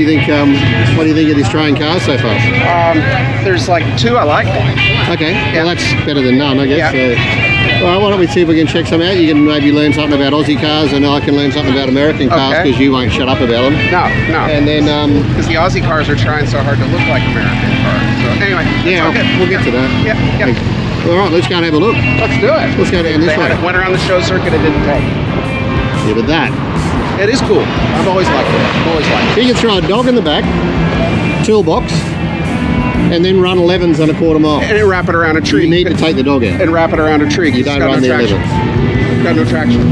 you think? What do you think of the Australian cars so far? There's like 2 I like. Okay, Yeah. well that's better than none, I guess. Yeah. So, all right, why don't we see if we can check some out? You can maybe learn something about Aussie cars, and I can learn something about American cars Okay. because you won't shut up about them. No. And then, Because the Aussie cars are trying so hard to look like American cars. So anyway, yeah, we'll get to that. Yeah. All right, let's go and have a look. Let's do it. Let's go down this way. Went around the show circuit, it didn't take. Yeah, but that. It is cool. I've always liked it. You can throw a dog in the back, toolbox, and then run 11s on a quarter mile. And wrap it around a tree. You need to take the dog out. And wrap it around a tree. You don't run the 11s. Got no traction.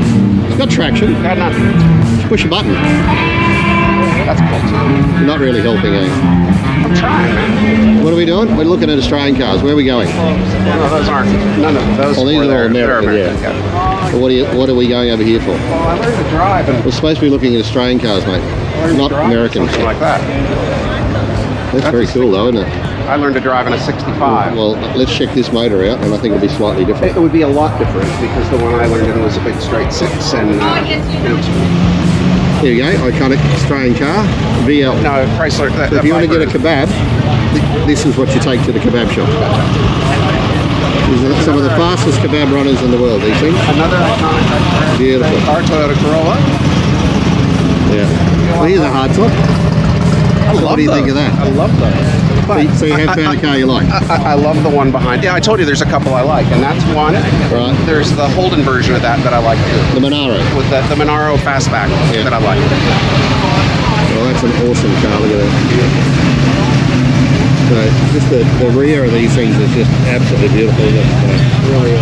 It's got traction. Got nothing. Just push a button. That's cool too. You're not really helping, eh? I'm trying, man. What are we doing? We're looking at Australian cars. Where are we going? No, those aren't. None of those. Oh, these are all they're American, yeah. Well, what are we going over here for? Well, I learned to drive and We're supposed to be looking at Australian cars, mate. Not American. something like that. That's very cool, though, isn't it? I learned to drive in a 65. Well, let's check this motor out, and I think it'll be slightly different. It would be a lot different because the one I learned in was a big straight 6 and it was Here we go, iconic Australian car, VL. no Chrysler. So if you want to get a kebab, this is what you take to the kebab shop. These are some of the fastest kebab runners in the world, these things. Another iconic Beautiful. car, Toyota Corolla. Yeah. Well, here's a hard top. What do you think of that? I love those. So you have found a car you like? I love the one behind. Yeah, I told you there's a couple I like, and that's one. Right. There's the Holden version of that I like too. The Monaro. With the Monaro fastback that I like. Well, that's an awesome car. Look at that. So just the rear of these things is just absolutely beautiful. Really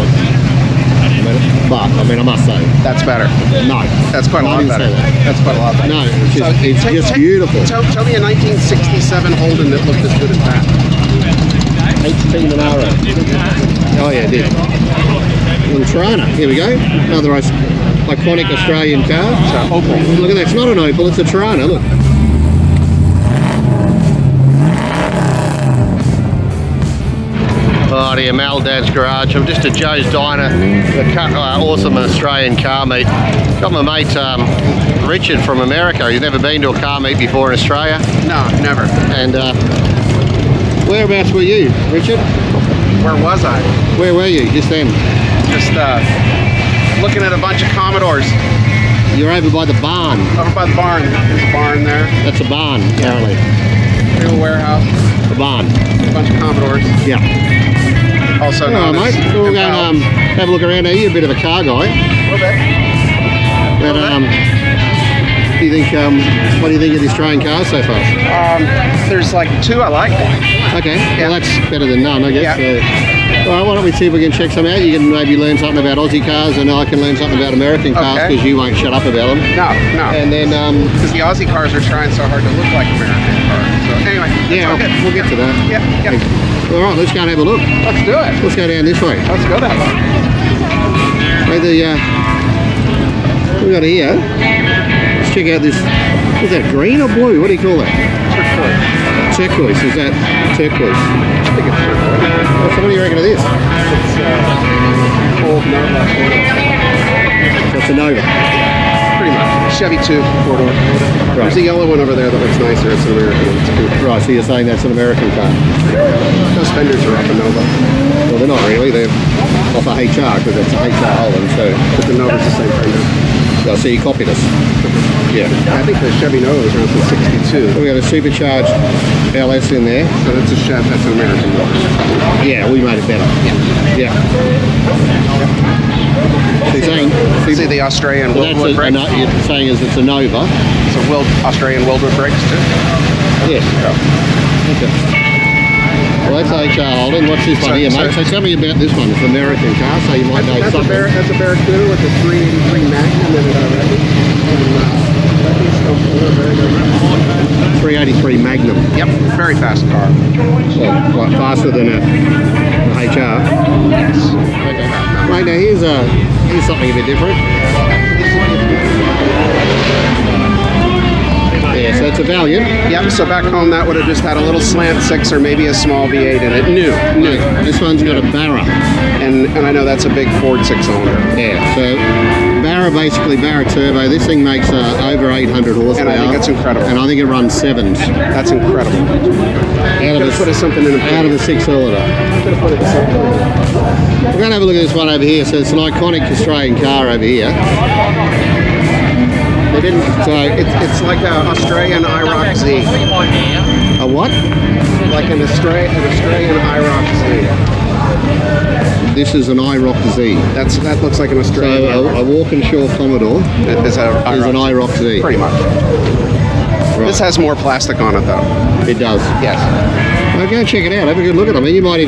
I mean, I must say. That's better. No. That's quite a lot didn't better. say that. That's quite a lot better. No, it's just beautiful. Tell me a 1967 Holden that looked as good as that. HP Monaro. Oh yeah, it did. Little Tirana. Here we go. Another iconic Australian car. Opal. Look at that. It's not an Opal. It's a Tirana. Look. Oh dear, DADZ Garage. I'm just at Joe's Diner, the awesome Australian car meet. Got my mate Richard from America. He's never been to a car meet before in Australia. No, never. And whereabouts were you, Richard? Where was I? Where were you just then? Just looking at a bunch of Commodores. You're over by the barn. Over by the barn. There's a barn there. That's a barn, apparently. Real warehouse. A barn. A bunch of Commodores. Yeah. Also All known right, as mate. We'll go and have a look around here. You're a bit of a car guy. A little bit. But do you think? What do you think of the Australian cars so far? There's like 2 I like. Okay. Yeah. Well, that's better than none, I guess. Yeah. So, all right, why don't we see if we can check some out? You can maybe learn something about Aussie cars, and I can learn something about American cars Okay. because you won't shut up about them. No. And then, Because the Aussie cars are trying so hard to look like American cars. So anyway, yeah, we'll get to that. Yeah. All right, let's go and have a look. Let's do it. Let's go down this way. Let's go that way. We got here. Let's check out this. Is that green or blue? What do you call that? Turquoise. Is that turquoise? I think it's turquoise. So what do you reckon of this? It's old Nova. That's a Nova. Pretty much. Chevy 2 4-door. Right. There's a yellow one over there that looks nicer. It's an American one. It's cool. Right, so you're saying that's an American car? Those fenders are off a Nova. Well, they're not really. They're off a HR because it's a HR Holden. So, But the Nova's the same fender. oh, so you copied us. Yeah. I think the Chevy Nova was around since 62. So we got a supercharged LS in there. So that's a Chevy. That's an American one. Yeah, we made it better. Yeah. So you're saying, See the Australian well, Wildwood brakes? you're saying is it's a Nova. So Australian Wildwood brakes too. Yes. Okay. Well, that's HR Holden. What's this one here, mate? So tell me about this one. It's an American car, so you might know something. That's a Barracuda with a 383 Magnum in it already. 383 Magnum. Yep, very fast car. So quite faster than a HR. Yes. Okay. Right, now here's something a bit different. Yeah, so it's a Valiant. Yep, so back home that would have just had a little slant 6 or maybe a small V8 in it. New. This one's got a Barra. And I know that's a big Ford 6-cylinder. Yeah, so Barra Barra, basically Barra turbo. This thing makes over 800 horsepower. And I think it's incredible. And I think it runs 7s. That's incredible. Out of Put something in a 6-cylinder. We're going to have a look at this one over here. So it's an iconic Australian car over here. They didn't. So It's like an Australian IROC Z. a what? Like an Australian IROC Z. This is an IROC Z. That looks like an Australian. So a Walkinshaw Commodore is is an IROC Z. Pretty much. Right. This has more plastic on it though. It does. Yes. Well, go check it out. Have a good look at it. I mean, you might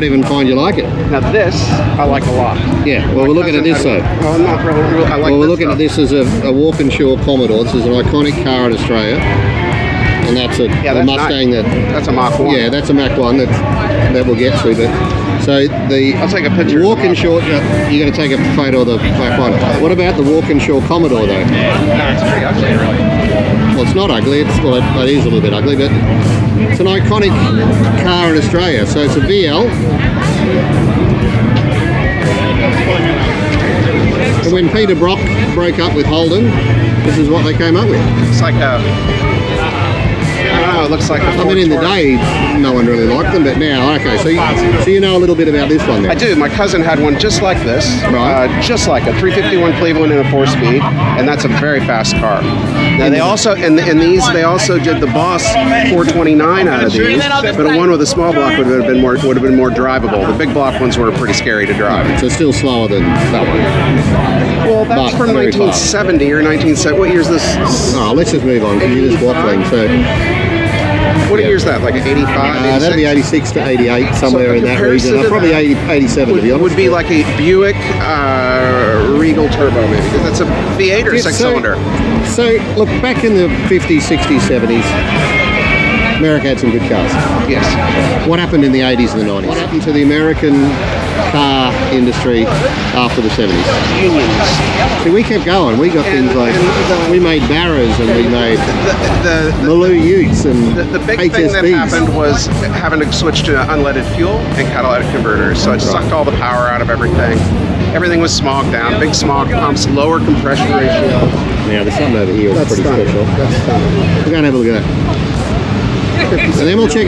even find you like it. Now this I like a lot. Yeah. Well, we're looking at this though. Well, not really. I like. Well, we're this looking stuff. at this as a Walkinshaw Commodore. This is an iconic car in Australia, and that's a Mustang That's a Mach 1. Yeah, that's a Mach 1 that we'll get to. But so the I'll take a picture. Walkinshaw, you're going to take a photo of the Mach 1. What about the Walkinshaw Commodore though? No, it's pretty ugly, really. Well, it's not ugly. It is a little bit ugly, but it's an iconic car in Australia. So it's a VL. And when Peter Brock broke up with Holden, this is what they came up with. It's like a. I don't know. It looks like a. I mean, in the day, no one really liked them, but now, okay. So you know a little bit about this one then? I do. My cousin had one just like this, Right. just like a 351 Cleveland in a 4-speed, and that's a very fast car. Now they also in these they also did the Boss 429 out of these, but a one with a small block would have been more drivable. The big block ones were pretty scary to drive. So still slower than that one. Well, that's But from very fast. 1970 or 1970. What year is this? Oh, let's just move on because you're just waffling. So What year is that? Like 85? that'd be 86 to 88, somewhere in that comparison region. to Probably that 87 to be honest. would be like a Buick Regal Turbo, maybe, because that's a V8 or Yeah, 6-cylinder. So look, back in the 50s, 60s, 70s, America had some good cars. Yes. What happened in the 80s and the 90s? What happened to the American car industry after the 70s? Unions. See, we kept going. We got things like, we made Barras and we made The Maloo Utes and The big thing that HSBs. happened was having to switch to unleaded fuel and catalytic converters. So it sucked all the power out of everything. Everything was smogged down, big smog pumps, lower compression ratio. Now, there's something over here that's pretty stunning. special. That's stunning. We're going to have a look at that. And then we'll check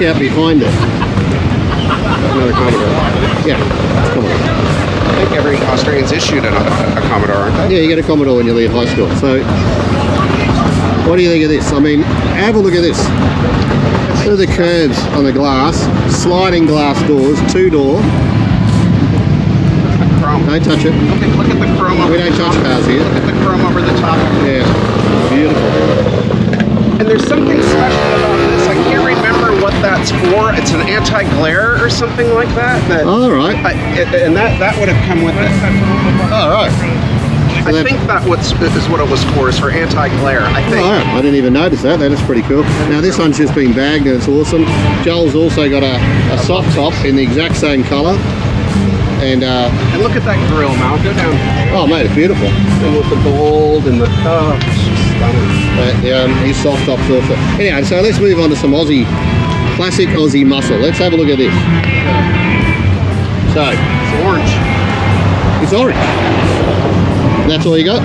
out behind it. Another Commodore. Yeah, come on. I think every Australian's issued a Commodore, aren't they? Yeah, you get a Commodore when you leave high school. So, what do you think of this? I mean, have a look at this. Look at the curves on the glass, sliding glass doors, 2-door. Chrome. Don't touch it. Look at the chrome over We don't the touch top. cars here. Look at the chrome over the top. Yeah, beautiful. And there's something special about this. I can't remember what that's for. It's an anti-glare or something like that. All right. And that would have come with it. All right. I think that is what it was for, is for anti-glare. I think. All right. I didn't even notice that. That is pretty cool. Now this one's just been bagged and it's awesome. Joel's also got a soft top in the exact same colour. And look at that grill, Mal. Go down. oh mate, it's beautiful. And with the gold and the it's just stunning. His soft top's also. Anyway, so let's move on to some classic Aussie muscle. Let's have a look at this. So It's orange. it's orange. That's all you got?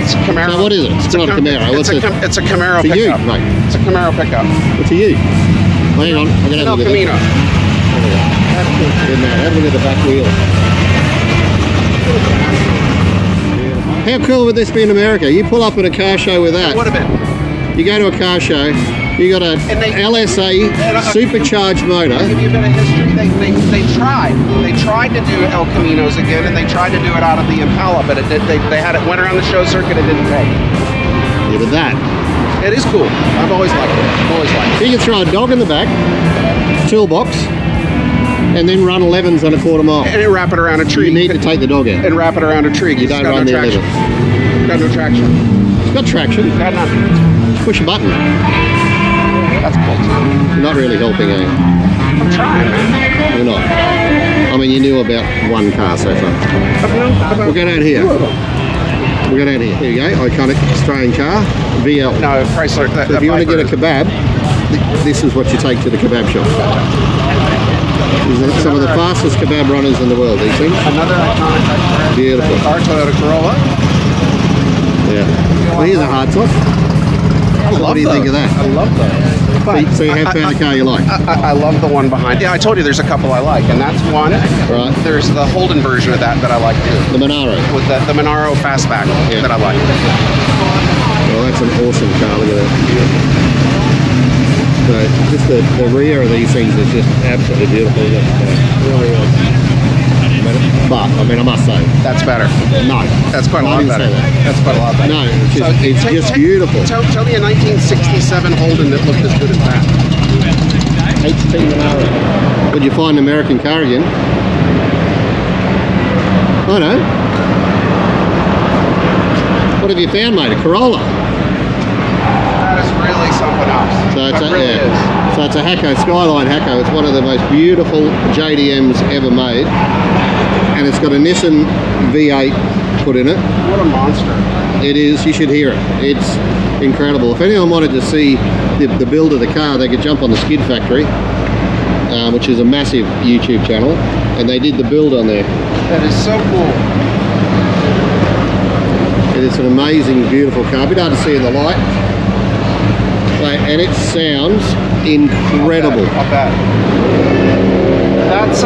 It's a Camaro. So what is it? It's not a Camaro. It's a Camaro It's a pickup. Ute, mate. It's a Camaro pickup. What's a Ute? Hang on, I'm gonna have a El look at Camino. it. Good man. Have a look at the back wheel. How cool would this be in America? You pull up at a car show with that. It would have been. You go to a car show, you got a LSA supercharged motor. I'll give you a bit of history. They tried. They tried to do El Caminos again, and they tried to do it out of the Impala, but it did. They had it went around the show circuit. It didn't take. Yeah, but that. It is cool. I've always liked it. I've always liked it. You can throw a dog in the back, toolbox, and then run 11s on a quarter mile. And wrap it around a tree. You need to take the dog out. And wrap it around a tree. You don't run the 11s. Got no traction. It's got traction. Got nothing. Push a button. That's cool too. You're not really helping, are you? I'm trying, man. You're not. I mean, you knew about one car so far. We'll go down here. We'll go down here. Here you go. Iconic Australian car. VL. No, Chrysler. So if you want to get a kebab, this is what you take to the kebab shop. These are some of the fastest kebab runners in the world, these things. Another iconic Beautiful. car, Toyota Corolla. Yeah. Well, here's a hard top. What do you think of that? I love those. So you have found a car you like? I love the one behind. Yeah, I told you there's a couple I like, and that's one. Right. There's the Holden version of that I like too. The Monaro. With the Monaro Fastback that I like. Well, that's an awesome car. Look at that. So just the rear of these things is just absolutely beautiful. Really is. But I mean, I must say that's better. No, that's quite a lot better. That's quite a lot better. No, it's just beautiful. Tell me a 1967 Holden that looked as good as that. HP Monaro. Would you find an American car again? I know. What have you found, mate? A Corolla. That is really something else. So it's really is. So it's a Hakko, Skyline Hakko. It's one of the most beautiful JDMs ever made. And it's got a Nissan V8 put in it. What a monster. It is, you should hear it. It's incredible. If anyone wanted to see the build of the car, they could jump on the Skid Factory, which is a massive YouTube channel, and they did the build on there. That is so cool. It is an amazing, beautiful car. A bit hard to see in the light. And it sounds incredible. I'll bet. That's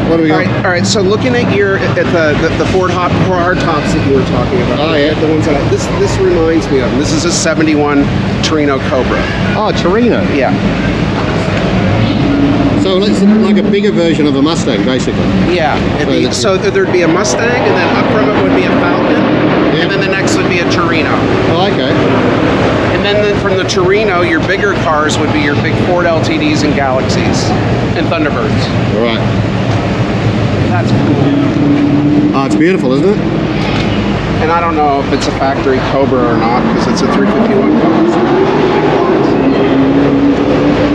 what do we got? All right. So looking at the Ford hard tops that you were talking about. Oh yeah. The ones that this reminds me of. This is a '71 Torino Cobra. Oh, Torino. Yeah. So it's like a bigger version of a Mustang, basically. Yeah. So there'd be a Mustang, and then up from it would be a Falcon, and then the next would be a Torino. Oh, okay. And then from the Torino, your bigger cars would be your big Ford LTDs and Galaxies and Thunderbirds. All right. That's cool. Oh, it's beautiful, isn't it? And I don't know if it's a factory Cobra or not, because it's a 351 car.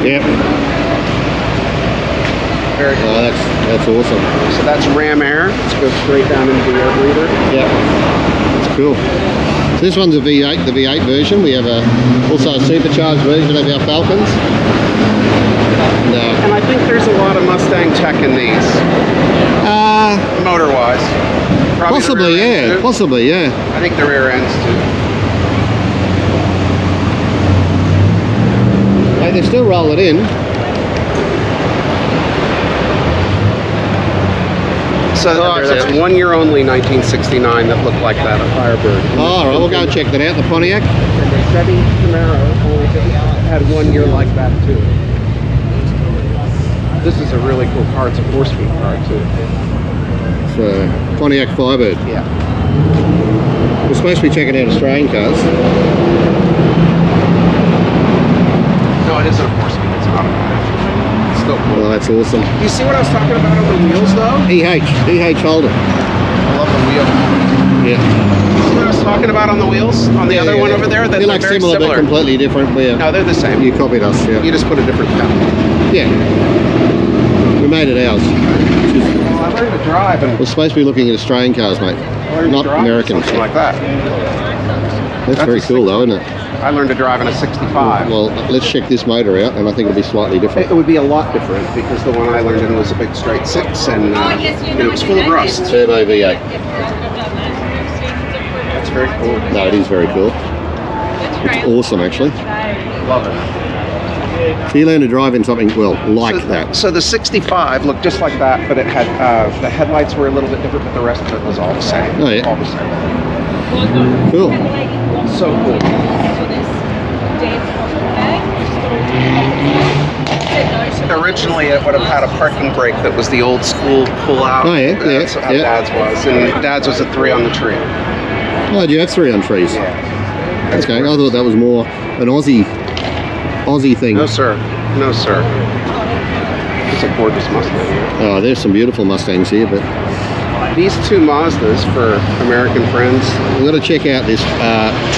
Yep. Very cool. Oh, that's awesome. So that's Ram Air. Let's go straight down into the air breather. Yep. That's cool. So this one's a V8, the V8 version. We have also a supercharged version of our Falcons. And I think there's a lot of Mustang tech in these. Motor-wise. Possibly, yeah. Possibly, yeah. I think the rear ends too. Hey, they still roll it in. So that's 1 year only, 1969, that looked like that, a Firebird. Oh, all right, we'll go and check that out, the Pontiac. And the Chevy Camaro had 1 year like that too. This is a really cool car. It's a 4-speed car too. It's a Pontiac Firebird. Yeah. We're supposed to be checking out Australian cars. No, it isn't a 4-speed. It's not a 4-speed. It's still cool. Oh, that's awesome. Do you see what I was talking about on the wheels though? EH Holden. I love the wheel. Yeah. See what I was talking about on the wheels? On the other one over there? They're like very similar, but completely different. No, they're the same. You copied us, yeah. You just put a different cap. Yeah. We made it ours. Well, I learned to drive and We're supposed to be looking at Australian cars, mate. Not American. Something like that. That's very cool though, isn't it? I learned to drive in a 65. Well, let's check this motor out, and I think it'll be slightly different. It would be a lot different because the one I learned in was a big straight 6 and it was full of rust. Turbo V8. That's very cool. No, it is very cool. It's awesome, actually. Love it. So you learn to drive in something, well, like that. So the 65 looked just like that, but it had the headlights were a little bit different, but the rest of it was all the same. Oh yeah. All the same. Cool. So cool. Originally, it would have had a parking brake that was the old school pull-out. Oh yeah, That's how Dad's was, and Dad's was a 3 on the tree. Oh, do you have 3 on trees? Yeah. Okay, I thought that was more an Aussie thing. No sir, no sir. It's a gorgeous Mustang. Oh, there's some beautiful Mustangs here, but These two Mazdas for American friends. We've got to check out this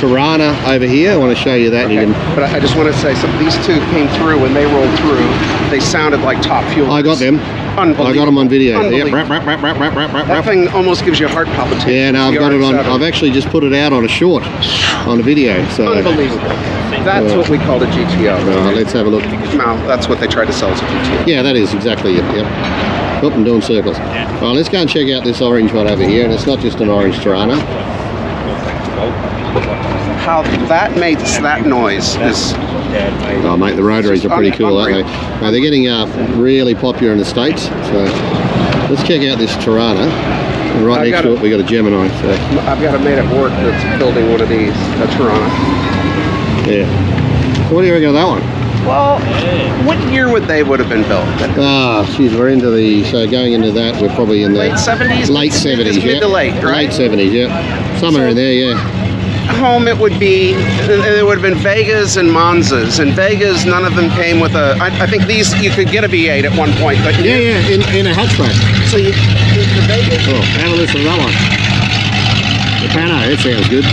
Tirana over here. I want to show you that. Okay. You can, But I just want to say, these two came through, when they rolled through, they sounded like Top Fuel. I got them. Unbelievable. I got them on video. Yep. Unbelievable. That thing almost gives you a heart palpitation. Yeah, no, I've got it on. I've actually just put it out on a short, on a video. So Unbelievable. That's what we called a GTO. let's have a look. No, that's what they tried to sell as a GTO. Yeah, that is exactly it. Yep. Up and doing circles. All right, let's go and check out this orange one over here. And it's not just an orange Tirana. How that makes that noise is... Oh, mate, the rotaries are pretty cool, aren't they? No, they're getting really popular in the States. So let's check out this Tirana. And right next to it, we got a Gemini. So. I've got a mate at work that's building one of these, a Tirana. Yeah. So what do you reckon of that one? Well, what year would have been built? Ah, geez, we're into the, so going into that, we're probably in the... Late 70s? Late 70s, yeah. Mid to late, right? Late 70s, yeah. Somewhere in there, yeah. Home, it would have been Vegas and Monzas. And Vegas, none of them came with a... I think these, you could get a V8 at one point, but... Yeah, in a hatchback. So the Vegas... Oh, have a listen to that one. The Pano, it sounds good.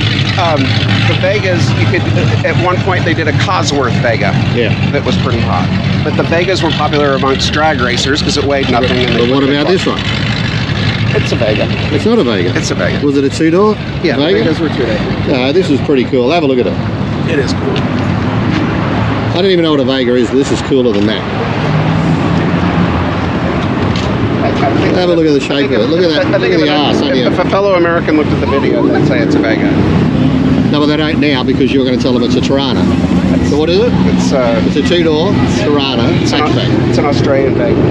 The Vegas, you could... At one point, they did a Cosworth Vega. Yeah. That was pretty hot. But the Vegas were popular amongst drag racers because it weighed nothing. But what about this one? It's a Vega. It's not a Vega. It's a Vega. Was it a two-door? Yeah, Vega? Vegas were two-door. No, this is pretty cool. Have a look at it. It is cool. I don't even know what a Vega is, but this is cooler than that. Have a look at the shape of it. Look at that. Look at the arse. If a fellow American looked at the video, they'd say it's a Vega. No, but they don't now because you're going to tell them it's a Tirana. So what is it? It's a two-door Tirana hatchback. It's an Australian Vega.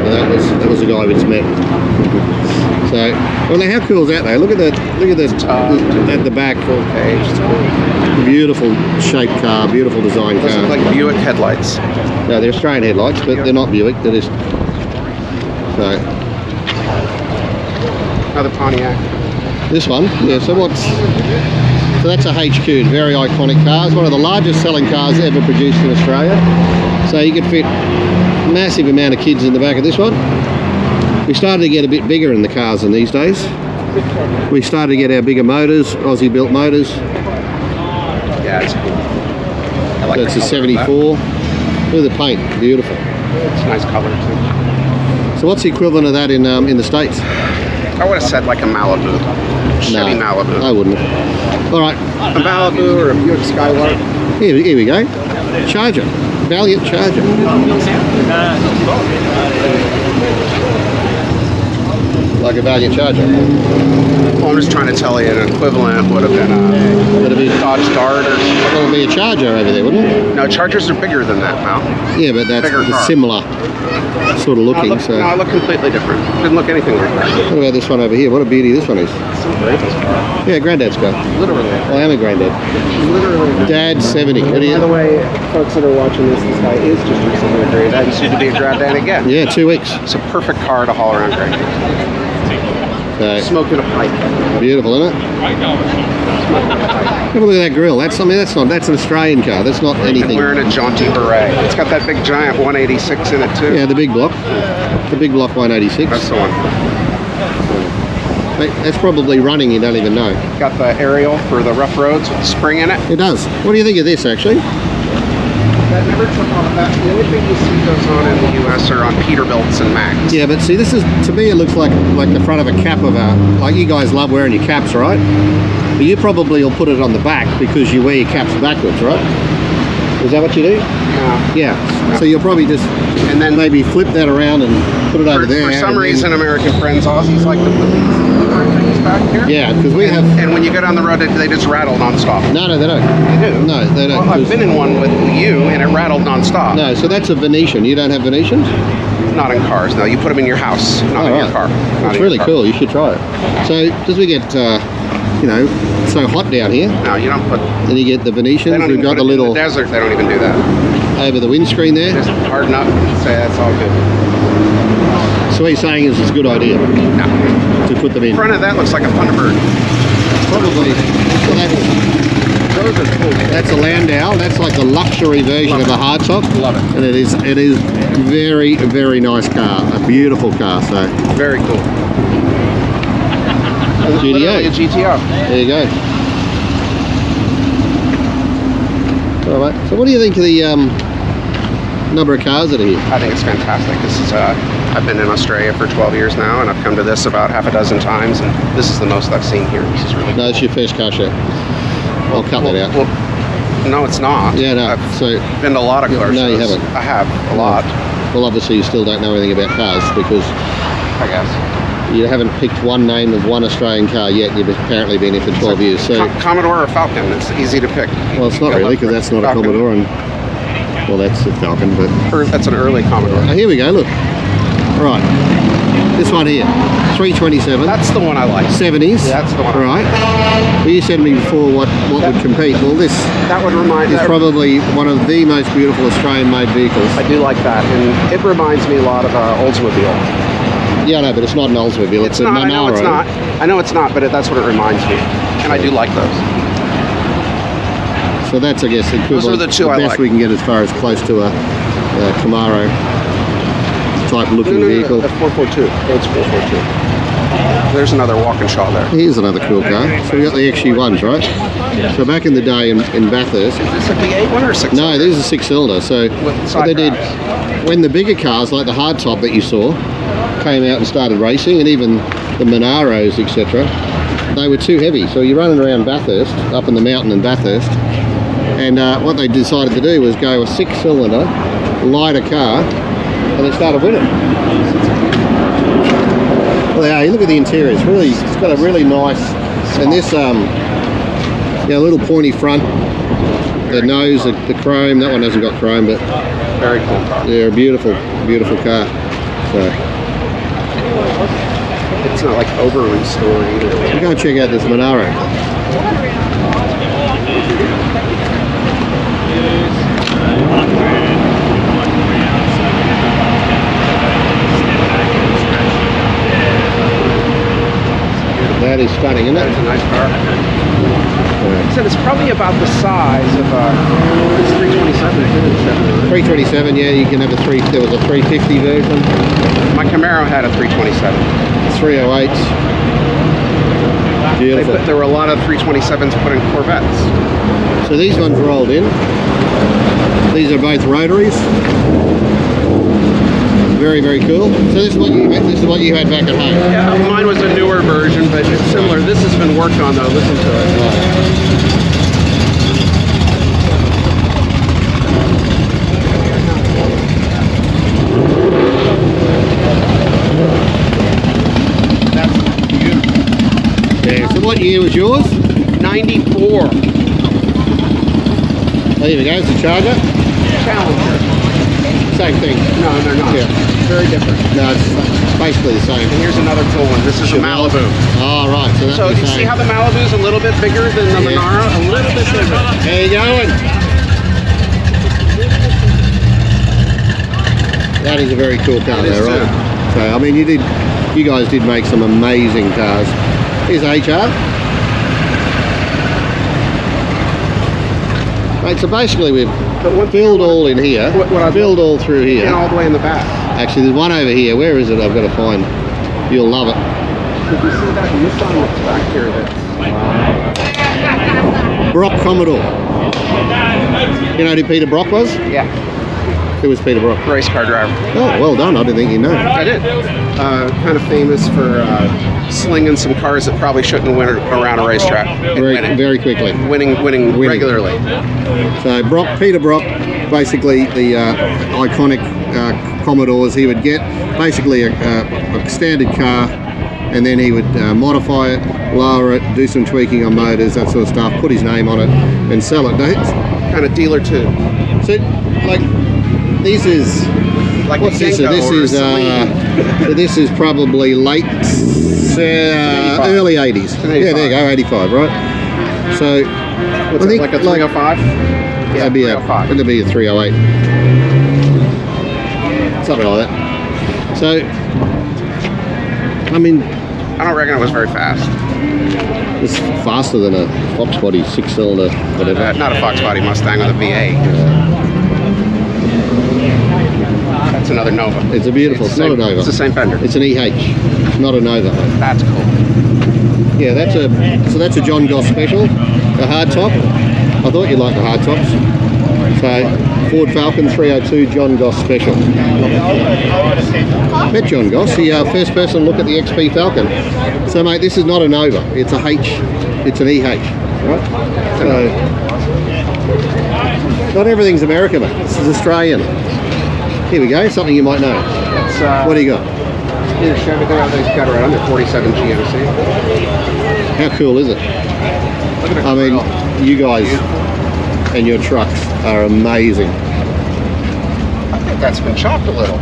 That was the guy we just met. So, well, now how cool is that though? Look at the at the back. Full page. It's cool. Beautiful shaped car, beautiful design car. Those look like Buick headlights. No, they're Australian headlights, but they're not Buick. They're just so. Another Pontiac. This one, yeah. So that's a HQ, very iconic car. It's one of the largest selling cars ever produced in Australia. So you could fit massive amount of kids in the back of this one. We started to get a bit bigger in the cars in these days. We started to get our bigger motors, Aussie built motors. Yeah, it's cool. I like That's a 74. Look at the paint, beautiful. It's a nice color too. So what's the equivalent of that in the States? I would have said like a Malibu. Chevy Malibu. I wouldn't have. All right. A Malibu or a Buick Skylark. Here we go. Charger. Valiant Charger. Like a Valiant Charger. Well, I'm just trying to tell you an equivalent would have been a Dodge Dart or... Well, it would be a Charger over there, wouldn't it? No, Chargers are bigger than that, Mal. Yeah, but that's similar sort of looking. No, I look completely different. Didn't look anything like that. What about this one over here? What a beauty this one is. Yeah, Granddad's car. Literally. Well, I am a granddad. Literally. Dad's 70. What do you... By the way, folks that are watching this guy is just recently a granddad. He's soon to be a granddad again. Yeah, 2 weeks. It's a perfect car to haul around granddad. Okay. Smoking a pipe. Beautiful, isn't it? Have a look at that grill. That's that's an Australian car. That's not anything. Wearing a jaunty beret. It's got that big giant 186 in it too. Yeah, the big block. The big block 186. That's the one. That's probably running, you don't even know. Got the aerial for the rough roads with the spring in it. It does. What do you think of this actually? That never took on that. The only thing you see goes on in the US are on Peterbilts and Macs. Yeah, but see, this is, to me it looks like the front of a cap of a, like you guys love wearing your caps, right? But you probably will put it on the back because you wear your caps backwards, right? Is that what you do? Yeah. So you'll probably just and then maybe flip that around and put it over there. For some reason, American friends, Aussies like to put these back here. Yeah, because we have... And when you go down the road, they just rattle nonstop. No, they don't. They do? No, they don't. Well, I've been in one with you, and it rattled nonstop. No, so that's a Venetian. You don't have Venetians? Not in cars. No, you put them in your house, not in your car. It's really cool. You should try it. So, as we get, you know, so hot down here. No, you don't put... Then you get the Venetians. We've got the little... In the desert, they don't even do that. Over the windscreen there. Just harden up and say that's all good. So what you're saying is it's a good idea to put them in. The front of that looks like a Thunderbird. Probably. Well, those are cool. That's a Landau. That's like the luxury version of a hardtop. Love it. And it is very, very nice car. A beautiful car. So Very cool. Literally a GTO. GTO. There you go. All right. So what do you think of the number of cars that are here? I think it's fantastic. This is I've been in Australia for 12 years now, and I've come to this about half a dozen times, and this is the most I've seen here. This is really cool. No, it's your first car show. I'll cut that out. Well, no, it's not. Yeah, no. I've So been to a lot of car shows. No, you haven't. I have a lot, well, obviously you still don't know anything about cars because I guess. you haven't picked one name of one Australian car yet. You've apparently been here for 12 years. So Commodore or Falcon, it's easy to pick. well, it's not really because that's not a Falcon. Commodore, and well, that's a Falcon, but That's an early Commodore. here we go. Look, right, this one here, 327. That's the one I like. 70s. Yeah, that's the one. Right. Well, you said to me before what would compete. Well, this That would remind is me. probably one of the most beautiful Australian-made vehicles. I do like that, and it reminds me a lot of Oldsmobile. Yeah, no, but it's not an Oldsmobile. It's a not. I know it's Monaro. not. I know it's not, but that's what it reminds me, and I do like those. So that's, I guess, the equivalent. Those are the two I best like. we can get as far as close to a Camaro type looking vehicle. The 442. It's 442. There's another Walkinshaw there. Here's another cool car. So we got the XU1s, right? So back in the day in Bathurst, Is this a V8 one or a 6? no, these are 6-cylinder. So With what they did, side when the bigger cars like the hardtop that you saw came out and started racing, and even the Monaros, etc., they were too heavy. So you're running around Bathurst, up in the mountain in Bathurst, and what they decided to do was go a 6-cylinder, lighter car, and they started winning. Well, they are. You look at the interior; it's got a really nice, and this little pointy front, the nose, the chrome. That one hasn't got chrome, but Very cool car. they're a beautiful, beautiful car. So It's not like overly stored either. we'll go and check out this Monaro. That is stunning, isn't That's it? a nice car. He said it's probably about the size of it's 327. 327, yeah, you can have there was a 350 version, My Camaro had a 327. 308s. Beautiful. There were a lot of 327s put in Corvettes. So these ones rolled in. These are both rotaries. Very, very cool. So this is what you had back at home. Yeah, mine was a newer version, but it's similar. This has been worked on though. Listen to it. That's beautiful. Yeah. So what year was yours? 94 There we go. It's a Charger. Challenger. Same thing. No, they're not. Yeah. Very different. No, it's basically the same. And here's another cool one. This is a Malibu. Oh, right. So that's So the you see same. how the Malibu's a little bit bigger than the Yeah. Monaro? A little bit bigger. There you going. That is a very cool car, It is though, right? So I mean, you guys did make some amazing cars. Here's HR. Right, so basically we've filled all in here, filled all through And here. all the way in the back. Actually, there's one over here. Where is it? I've got to find. You'll love it. Did you see that Nissan that's back here? Brock Commodore. You know who Peter Brock was? Yeah, Who was Peter Brock? race car driver. Oh, well done. I didn't think you know. I did. Kind of famous for slinging some cars that probably shouldn't win around a racetrack. And Very quickly. winning regularly. So Peter Brock, basically the iconic Commodores, he would get basically a standard car, and then he would modify it, lower it, do some tweaking on motors, that sort of stuff, put his name on it, and sell it. Kind of dealer too. So, like, this is Like what's a this? Yenko This or a is Celine. this is probably late early 80s. An Yeah, there you go, 85, right? So What's I it, think like a 305? Yeah, that'd be a 305. it'd be a 308, something like that. So I mean, I don't reckon it was very fast. It's faster than a Fox body 6-cylinder, whatever. Not a Fox body Mustang with a V8. That's another Nova. It's a beautiful. It's not a Nova. It's the same fender. It's an EH. It's not a Nova. That's cool. Yeah, that's a John Goss special, a hardtop. I thought you'd like the hardtops. So Ford Falcon 302 John Goss special. Met John Goss, the first person to look at the XP Falcon. So mate, this is not a Nova. It's a H. It's an EH. Right? So not everything's American, mate. This is Australian. Here we go. Something you might know. It's, what do you got? Here's Chevy. They've got it right under 47 GMC. How cool is it? Look at I mean, you guys and your trucks are amazing. I think that's been chopped a little.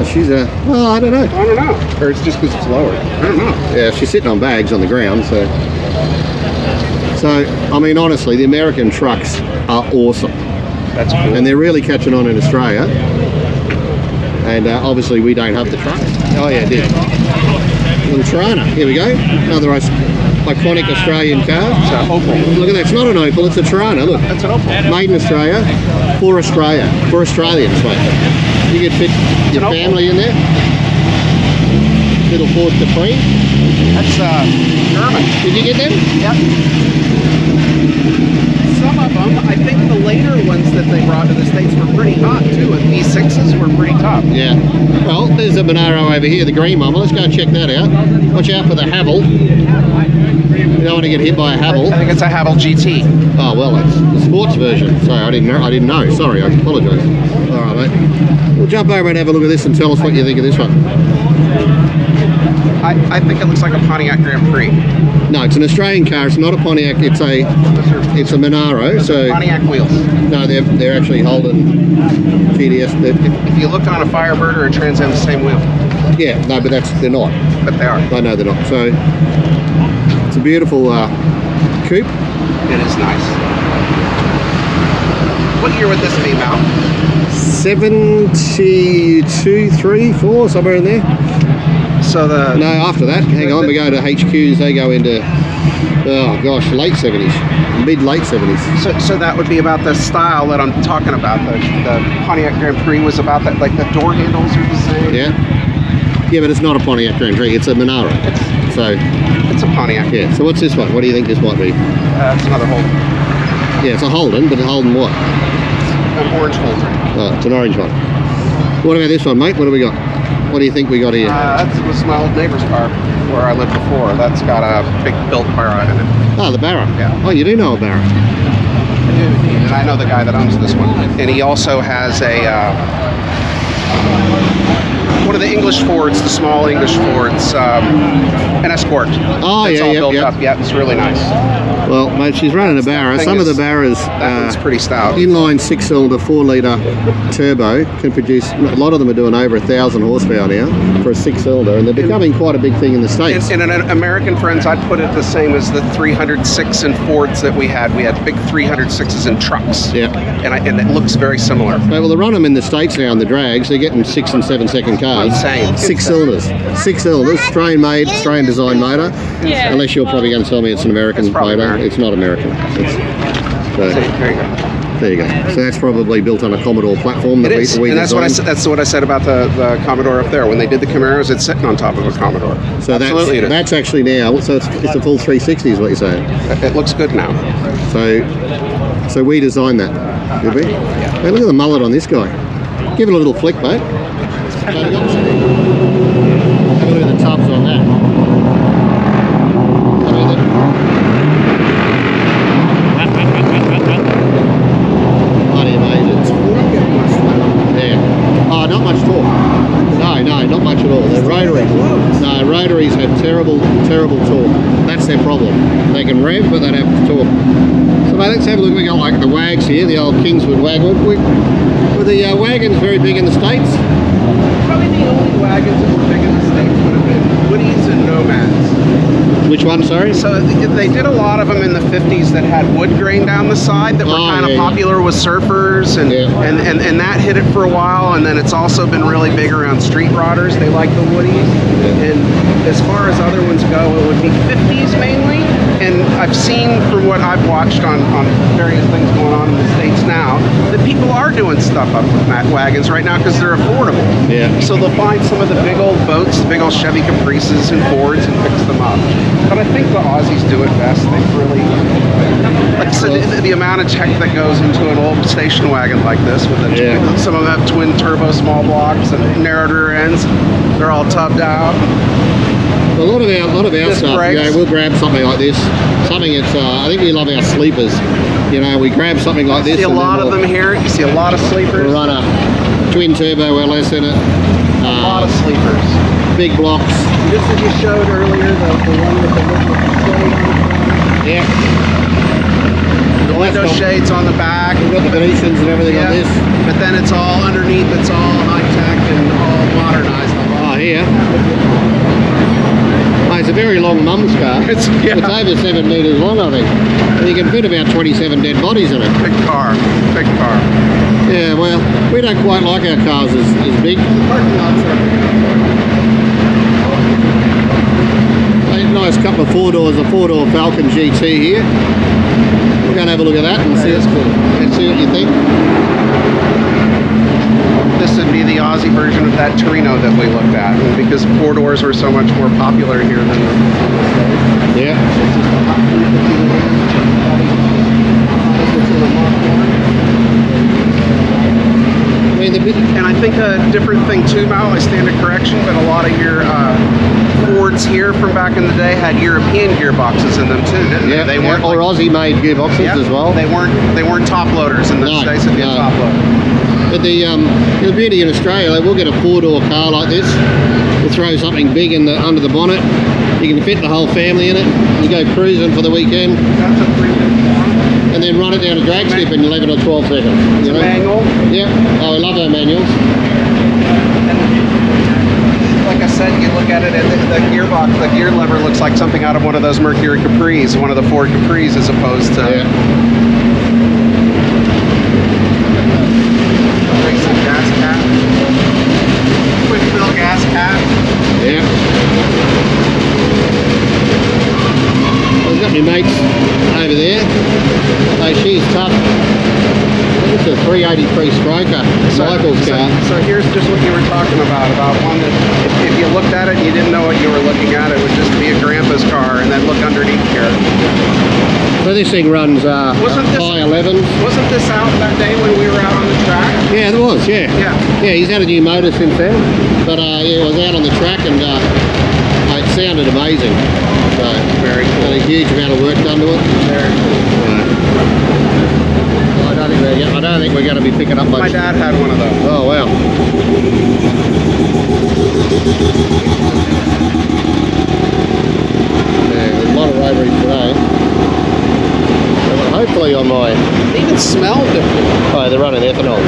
She's well, I don't know. I don't know. Or it's just because it's lower. I don't know. Yeah, she's sitting on bags on the ground, so. So, I mean, honestly, the American trucks are awesome. That's cool. And they're really catching on in Australia. And obviously we don't have the truck. Oh yeah, it did. Little Tirana. Here we go. Another iconic Australian car. It's an Opal. Look at that. It's not an Opal. It's a Tirana. Look. That's an Opal. Made in Australia. For Australia. For Australians, mate. You could fit your family in there. Little Ford Capri. That's German. Did you get them? Yep. Some of them, I think the later ones that they brought to the States were pretty hot too, and V6s were pretty tough. Yeah. Well, there's a Monaro over here, the green one. Well, let's go and check that out. Watch out for the Havel. You don't want to get hit by a Havel. I think it's a Havel GT. Oh, well, that's the sports version. Sorry, I didn't know. Sorry, I apologise. All right, mate. We'll jump over and have a look at this and tell us what you think of this one. I think it looks like a Pontiac Grand Prix. No, it's an Australian car. It's not a Pontiac. It's a Monaro. So Pontiac wheels. no, they're actually Holden GTS. If you looked on a Firebird or a Trans Am, the same wheel. Yeah, no, but they're not. But they are. I know they're not. So it's a beautiful coupe. It is nice. What year would this be, Mal? 72, 3, 4, somewhere in there. So No, after that, hang on, we go to HQs, they go into, oh gosh, late 70s, mid-late 70s. So that would be about the style that I'm talking about. The Pontiac Grand Prix was about that, like the door handles are the same. Yeah? Yeah, but it's not a Pontiac Grand Prix, it's a Monaro. So, it's a Pontiac. yeah, so what's this one? What do you think this might be? It's another Holden. Yeah, it's a Holden, but a Holden what? An orange Holden. Oh, it's an orange one. What about this one, mate? What do we got? What do you think we got here? That was my old neighbor's car where I lived before. That's got a big built Barra in it. Oh, the Barra. Yeah. Oh, you do know a Barra. I do, and I know the guy that owns this one. And he also has a one of the English Fords, the small English Fords, an Escort. Oh, it's yeah, all yeah, built yeah. up. Yeah, it's really nice. Well, mate, she's running a Barra. Some of the Barras, That one's pretty stout. inline 6-cylinder 4-litre turbo can produce. A lot of them are doing over 1,000 horsepower now for a 6-cylinder, and they're becoming quite a big thing in the States. And American friends, I'd put it the same as the 306 and Fords that we had. We had big 306s in trucks. Yeah. And it looks very similar. Well, they run them in the States now in the drags. They're getting 6 and 7 second cars. Insane. 6-cylinders. 6-cylinders, Australian made, Australian design motor. Yeah. Unless you're probably going to tell me it's an American It's probably motor. American. It's not American. So, There you go. there you go. So that's probably built on a Commodore platform that It is, we and that's what I designed. said. That's what I said about the Commodore up there. When they did the Camaros, it's sitting on top of a Commodore. So Absolutely, that's actually now. So it's a full 360 is what you're saying. it looks good now. So we designed that, did we? Hey, look at the mullet on this guy. Give it a little flick, mate. Have a look at the tubs on that. I mean, bloody amazing. Yeah. Oh, not much torque. No, not much at all. They're rotaries. No, rotaries have terrible torque. That's their problem. They can rev, but they don't have torque. So mate, let's have a look. We got like the wags here, the old Kingswood wagon. Were the wagons very big in the States? Probably the only wagons that were big in the States would have been Woodies and Nomads. Which one, sorry? So they did a lot of them in the 50s that had wood grain down the side that were kind of popular with surfers, and, and that hit it for a while, and then it's also been really big around street rodders. They like the Woodies. And as far as other ones go, it would be 50s mainly. And I've seen from what I've watched on various things going on in the States now, that people are doing stuff up with wagons right now because they're affordable. Yeah. So they'll find some of the big old boats, the big old Chevy Caprices and Fords, and fix them up. But I think the Aussies do it best. They've really, like I said, the amount of tech that goes into an old station wagon like this, with some of them have twin turbo small blocks and narrow rear ends. They're all tubbed out. A lot of our stuff, you know, we'll grab something like this, something that's, I think we love our sleepers. You know, we grab something like this. You see a lot of them here. You see a lot of sleepers. We'll run a twin turbo LS in it. A lot of sleepers. Big blocks. Just as you showed earlier, the one with the little yeah. The window shades on the back. We've got the Venetians and everything on this. But then it's all underneath, it's all high-tech and all modernized. Oh, here. Oh, it's a very long mum's car. It's over 7 metres long, I think. And you can fit about 27 dead bodies in it. Big car. Big car. Yeah, well, we don't quite like our cars as big. Parking lots are a nice couple of four-doors, a four-door Falcon GT here. We're going to have a look at that and see what you think. This would be the Aussie version of that Torino that we looked at, because four doors were so much more popular here than the yeah. And I think a different thing too, Mal, I stand to correction, but a lot of your Fords here from back in the day had European gearboxes in them too, didn't they? They weren't or Aussie-made gearboxes as well. They weren't top loaders in the States. It'd be a top loader. But the beauty in Australia, like, we'll get a four-door car like this. We'll throw something big under the bonnet. You can fit the whole family in it. You go cruising for the weekend. That's a pretty good car. And then run it down a drag strip in 11 or 12 seconds. It's a manual. Yeah. Oh, I love our manuals. And like I said, you look at it, and the gearbox, the gear lever looks like something out of one of those Mercury Capris, one of the Ford Capris, as opposed to. Yeah. Gas cap. Quick fill gas cap. Yeah. I've got my mates over there. So she's tough. It's a 383 stroker. Michael's car. So here's just what you were talking about one that if you looked at it and you didn't know what you were looking at, it would just be a grandpa's car, and then look underneath here. So this thing runs high 11s. Wasn't this out that day when we were out on the track? Yeah, it was, yeah. Yeah, he's had a new motor since then. But yeah, it was out on the track, and it sounded amazing. So, very cool. A huge amount of work done to it. Very cool. I don't think we're going to be picking up much. My dad had one of those. Oh, wow. Yeah, there's a lot of rotaries today. Hopefully on my... They even smell different. Oh, they're running ethanol.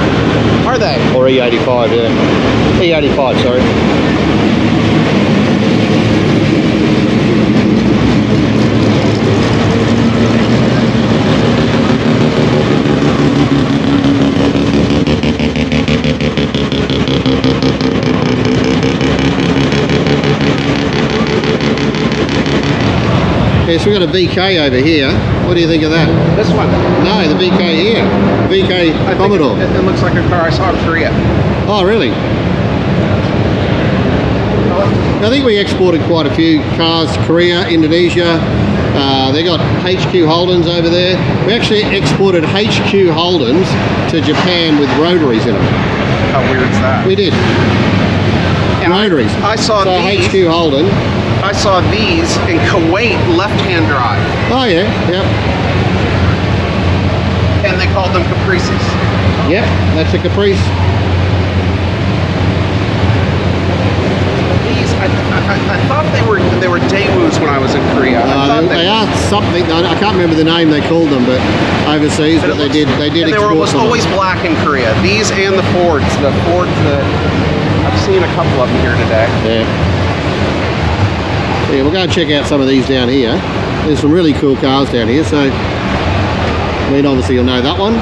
Are they? Or E85, yeah. E85, sorry. Yes, we've got a VK over here. What do you think of that? This one? No, the VK here. VK Commodore. It looks like a car I saw in Korea. Oh, really? I think we exported quite a few cars to Korea, Indonesia. They got HQ Holdens over there. We actually exported HQ Holdens to Japan with rotaries in them. How weird is that? We did. And rotaries. I saw these. HQ Holden. I saw these in Kuwait left-hand drive. Oh yeah, yep. And they called them Caprices. Yep, that's a Caprice. These, I thought they were Daewoo's when I was in Korea. They are something. I can't remember the name they called them, but overseas. But they did. They did. And they were almost always black in Korea. These and the Fords. The Fords that I've seen a couple of them here today. Yeah. Yeah, we'll go and check out some of these down here. There's some really cool cars down here. So, I mean, obviously you'll know that one.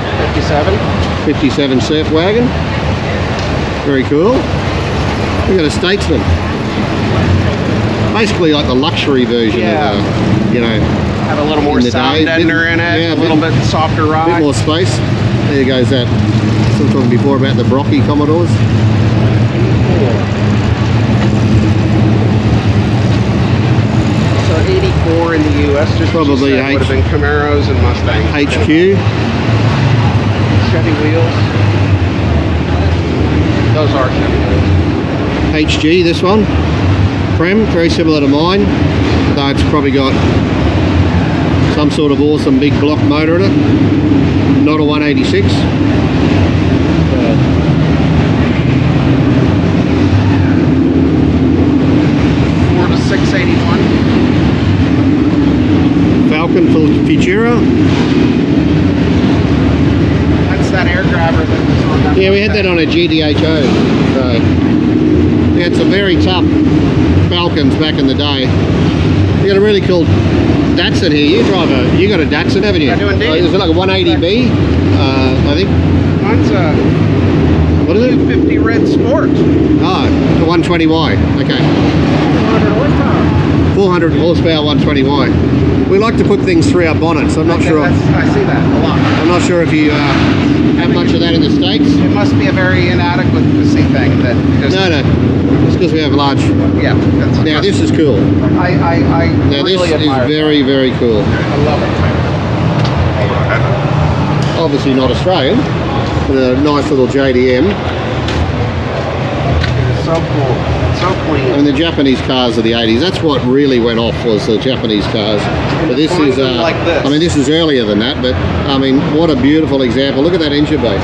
57 surf wagon. Very cool. We've got a Statesman. Basically like the luxury version of, you know, have a little more sound deadener in it, yeah, a little bit softer ride. A bit more space. There goes that. So I'm talking before about the Brocky Commodores. So 84 in the US, just probably would have been Camaros and Mustangs. HQ. Chevy wheels. Those are Chevy wheels. HG, this one. Prem, very similar to mine, though it's probably got some sort of awesome big block motor in it. Not a 186. Ford 681. Falcon Futura. That's that air grabber that was on that. Yeah, we had that on a GDHO. So we had some very tough Falcons back in the day. You got a really cool Datsun here. You got a Datsun, haven't you? I do indeed. Is it like a 180B? I think. Mine's a What is it? 250 Red Sport. Oh, the 120Y. Okay. 400 horsepower 120Y. We like to put things through our bonnets. I'm not sure. I see that a lot. I'm not sure if you have much of that in the States. It must be a very inadequacy thing that just... No. It's because we have large. Yeah. That's Now this is cool. I Now really this is admire very, very cool. I love it. Obviously not Australian, but a nice little JDM. So cool. So clean. And the Japanese cars of the 80s. That's what really went off, was the Japanese cars. But this is like this. I mean, this is earlier than that, but I mean, what a beautiful example. Look at that engine bay.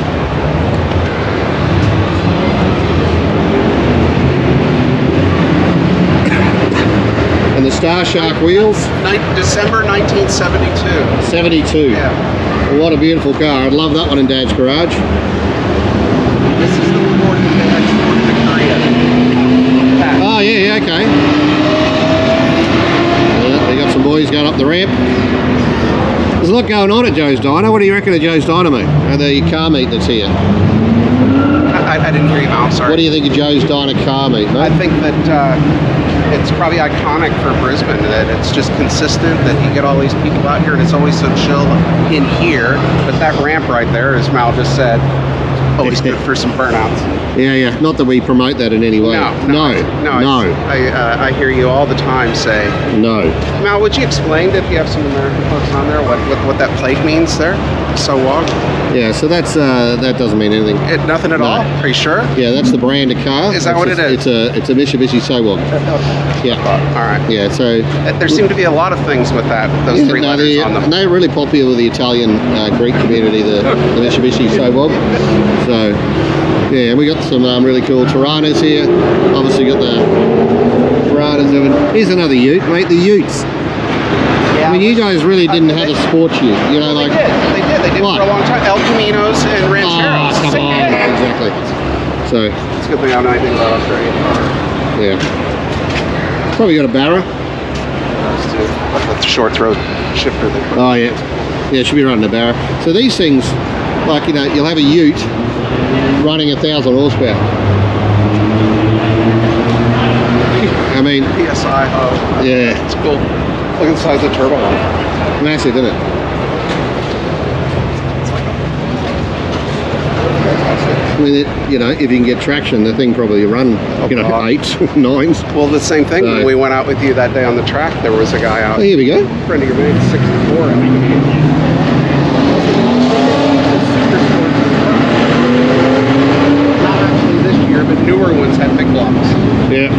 And the Star Shark wheels. December 1972. 72. Yeah. Well, what a beautiful car. I'd love that one in Dad's garage. This is the Ford that they exported to Korea. Oh, yeah, okay. Yeah, we got some boys going up the ramp. There's a lot going on at Joe's Diner. What do you reckon of Joe's Diner, mate? Or the car meet that's here? I didn't hear you, Mal, I'm sorry. What do you think of Joe's Diner car meet, mate? I think that it's probably iconic for Brisbane, that it's just consistent, that you get all these people out here and it's always so chill in here. But that ramp right there, as Mal just said, always good for some burnouts. Yeah. Not that we promote that in any way. No. I hear you all the time say. No. Mal, would you explain, if you have some American folks on there, what that plate means there? So long? Yeah, so that's that doesn't mean anything. Nothing at all? Are you sure? Yeah, that's the brand of car. Is that what it is? It's a Mitsubishi Sowog. Yeah. All right. Yeah, so there seem to be a lot of things with those three letters on them. They're really popular with the Italian Greek community, the Mitsubishi Sowog. So, yeah, we got some really cool Tiranas here. Obviously got the Tiranas. Here's another Ute, mate, the Utes. Yeah, I mean, you guys really didn't have a sports Ute, you know, They like... did for a long time. El Caminos and Rancheros. Oh, come on. Exactly. So, It's a good thing I don't know anything about Australia. yeah. Probably got a Barra. That's a short throat shifter there. Oh, yeah. Yeah, it should be running a Barra. So these things, like, you know, you'll have a Ute running 1,000 horsepower. I mean, PSI. Oh, yeah, it's cool. Look at the size of the turbo. massive, isn't it? I mean, you know, if you can get traction, the thing probably run, you know, 8s, 9s. Well, the same thing. So, When we went out with you that day on the track, there was a guy out. Oh, here we go. A friend of your man, 64. Not actually this year, but newer ones had big blocks. Yeah.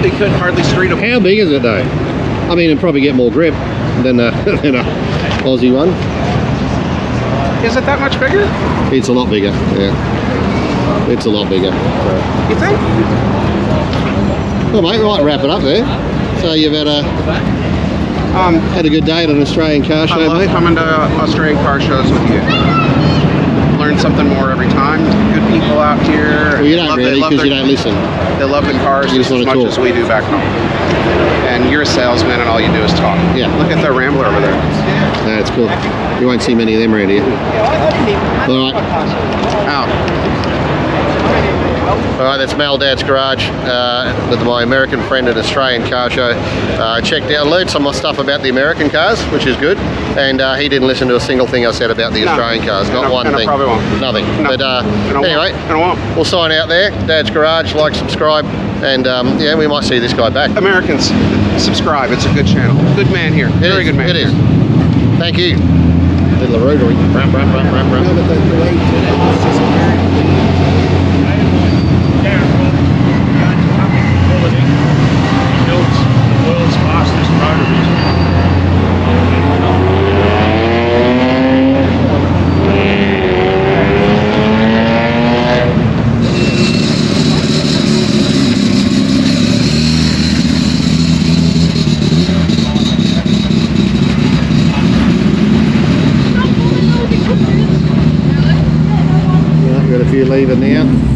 They couldn't hardly street them. How big is it, though? I mean, it'd probably get more grip than a Aussie one. Is it that much bigger? It's a lot bigger, yeah. It's a lot bigger. You think? Well, mate, we might wrap it up there. So you've had a good day at an Australian car show, I love mate? coming to Australian car shows with you. Learn learn something more every time. Good people out here. Well, you don't really, because you don't listen. They love the cars You just just as wanna much talk. as we do back home. And you're a salesman, and all you do is talk. Yeah. Look at the Rambler over there. That's cool. You won't see many of them around here. All right. Out. All right, that's DADZ Garage with my American friend at Australian Car Show. Checked out, learned some stuff about the American cars, which is good. And he didn't listen to a single thing I said about the Australian cars. Not one and I thing. probably won't. Nothing. No. But anyway, I won't. we'll sign out there. DADZ Garage, like, subscribe, and yeah, we might see this guy back. Americans, subscribe. It's a good channel. Good man here. Very good man. It here. is. Thank you. Little rotary. Ram, ram, ram, ram, ram. No, but the way to it is He builds the world's fastest rotaries. Got a few leaving now.